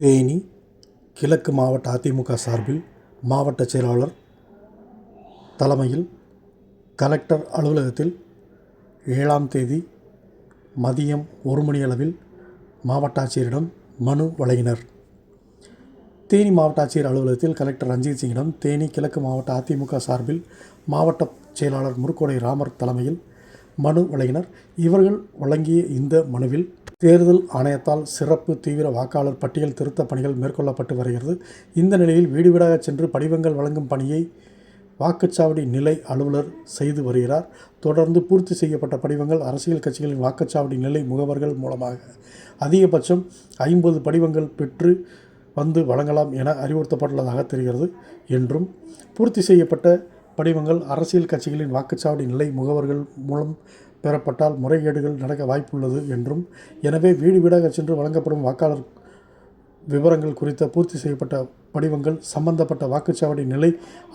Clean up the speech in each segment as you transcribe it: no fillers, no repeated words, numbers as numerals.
தேனி கிழக்கு மாவட்ட அதிமுக சார்பில் மாவட்ட செயலாளர் தலைமையில் கலெக்டர் அலுவலகத்தில் 7ஆம் தேதி மதியம் 1 மணியளவில் மாவட்ட ஆட்சியரிடம் மனு வழங்கினர். தேனி மாவட்ட ஆட்சியர் அலுவலகத்தில் கலெக்டர் ரஞ்சித் சிங்கிடம் தேனி கிழக்கு மாவட்ட அதிமுக சார்பில் மாவட்ட செயலாளர் முருக்கோடை ராமர் தலைமையில் மனு வழங்கினர். இவர்கள் வழங்கிய இந்த மனுவில் தேர்தல் ஆணையத்தால் சிறப்பு தீவிர வாக்காளர் பட்டியல் திருத்த பணிகள் மேற்கொள்ளப்பட்டு வருகிறது. இந்த நிலையில் வீடு வீடாக சென்று படிவங்கள் வழங்கும் பணியை வாக்குச்சாவடி நிலை அலுவலர் செய்து வருகிறார். தொடர்ந்து பூர்த்தி செய்யப்பட்ட படிவங்கள் அரசியல் கட்சிகளின் வாக்குச்சாவடி நிலை முகவர்கள் மூலமாக அதிகபட்சம் 50 படிவங்கள் பெற்று வந்து வழங்கலாம் என அறிவுறுத்தப்பட்டுள்ளதாக தெரிகிறது என்றும், பூர்த்தி செய்யப்பட்ட படிவங்கள் அரசியல் கட்சிகளின் வாக்குச்சாவடி நிலை முகவர்கள் மூலம் பெறப்பட்டால் முறைகேடுகள் நடக்க வாய்ப்புள்ளது என்றும், எனவே வீடு வீடாக சென்று வழங்கப்படும் வாக்காளர் விவரங்கள் குறித்த பூர்த்தி செய்யப்பட்ட படிவங்கள் சம்பந்தப்பட்ட வாக்குச்சாவடி நிலை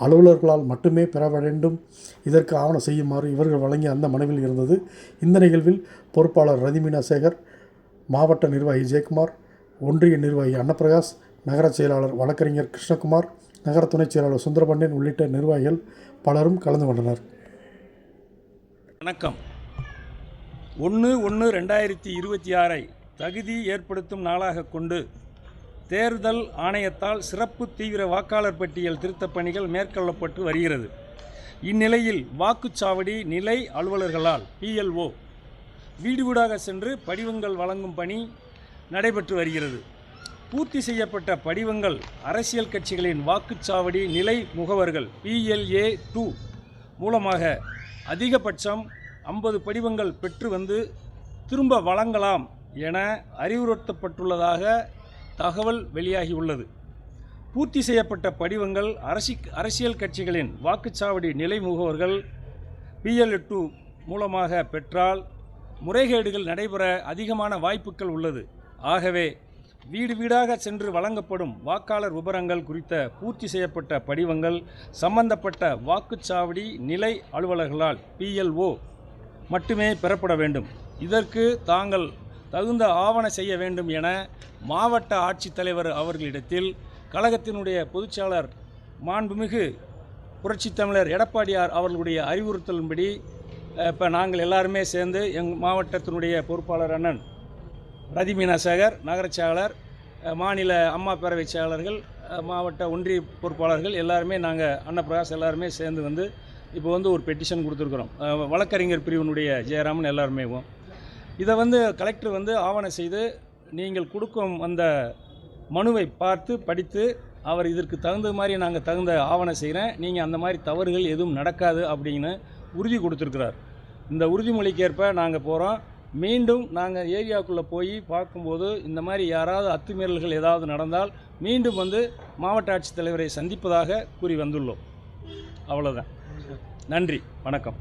அலுவலர்களால் மட்டுமே பெற வேண்டும். இதற்கு ஆவணம் செய்யுமாறு இவர்கள் வழங்கிய அந்த மனுவில் இருந்தது. இந்த நிகழ்வில் பொறுப்பாளர் ரதிமீனா சேகர், மாவட்ட நிர்வாகி ஜெயக்குமார், ஒன்றிய நிர்வாகி அன்னப்பிரகாஷ், நகர செயலாளர் வழக்கறிஞர் கிருஷ்ணகுமார், நகர துணைச் செயலாளர் சுந்தரபாண்டியன் உள்ளிட்ட நிர்வாகிகள் பலரும் கலந்து கொண்டனர். வணக்கம். 1/1/2026 தகுதி ஏற்படுத்தும் நாளாக கொண்டு தேர்தல் ஆணையத்தால் சிறப்பு தீவிர வாக்காளர் பட்டியல் திருத்தப் பணிகள் மேற்கொள்ளப்பட்டு வருகிறது. இந்நிலையில் வாக்குச்சாவடி நிலை அலுவலர்களால் PLO வீடு வீடாக சென்று படிவங்கள் வழங்கும் பணி நடைபெற்று வருகிறது. பூர்த்தி செய்யப்பட்ட படிவங்கள் அரசியல் கட்சிகளின் வாக்குச்சாவடி நிலை முகவர்கள் PLA2 மூலமாக அதிகபட்சம் 50 படிவங்கள் பெற்று வந்து திரும்ப வழங்கலாம் என அறிவுறுத்தப்பட்டுள்ளதாக தகவல் வெளியாகியுள்ளது. பூர்த்தி செய்யப்பட்ட படிவங்கள் அரசியல் கட்சிகளின் வாக்குச்சாவடி நிலை முகவர்கள் PLA2 மூலமாக பெற்றால் முறைகேடுகள் நடைபெற அதிகமான வாய்ப்புகள் உள்ளது. ஆகவே வீடு வீடாக சென்று வழங்கப்படும் வாக்காளர் விவரங்கள் குறித்த பூர்த்தி செய்யப்பட்ட படிவங்கள் சம்பந்தப்பட்ட வாக்குச்சாவடி நிலை அலுவலர்களால் PLO மட்டுமே பெறப்பட வேண்டும். இதற்கு தாங்கள் தகுந்த ஆவண செய்ய வேண்டும் என மாவட்ட ஆட்சித்தலைவர் அவர்களிடத்தில் கழகத்தினுடைய பொதுச்செயலாளர் மாண்புமிகு புரட்சித் தமிழர் எடப்பாடியார் அவர்களுடைய அறிவுறுத்தலின்படி இப்போ நாங்கள் எல்லாருமே சேர்ந்து மாவட்டத்தினுடைய பொறுப்பாளர் அண்ணன் ரதிமீனா சேகர், நகர செயலாளர், மாநில அம்மா பேரவை செயலாளர்கள், மாவட்ட ஒன்றிய பொறுப்பாளர்கள் எல்லாருமே நாங்கள் அன்னப்பிரகாஷ் எல்லாருமே சேர்ந்து வந்து இப்போ ஒரு பெட்டிஷன் கொடுத்துருக்குறோம். வழக்கறிஞர் பிரிவினுடைய ஜெயராமன் எல்லாருமே இதை கலெக்டர் ஆவணம் செய்து நீங்கள் கொடுக்கும் அந்த மனுவை பார்த்து படித்து அவர் இதற்கு தகுந்த மாதிரி நாங்கள் தகுந்த ஆவணம் செய்கிறேன், நீங்கள் அந்த மாதிரி தவறுகள் எதுவும் நடக்காது அப்படின்னு உறுதி கொடுத்துருக்கிறார். இந்த உறுதிமொழிக்கேற்ப நாங்கள் போகிறோம். மீண்டும் நாங்கள் ஏரியாவுக்குள்ளே போய் பார்க்கும்போது இந்த மாதிரி யாராவது அத்துமீறல்கள் ஏதாவது நடந்தால் மீண்டும் மாவட்ட ஆட்சித்தலைவரை சந்திப்பதாக கூறி வந்துள்ளோம். அவ்வளோதான். நன்றி, வணக்கம்.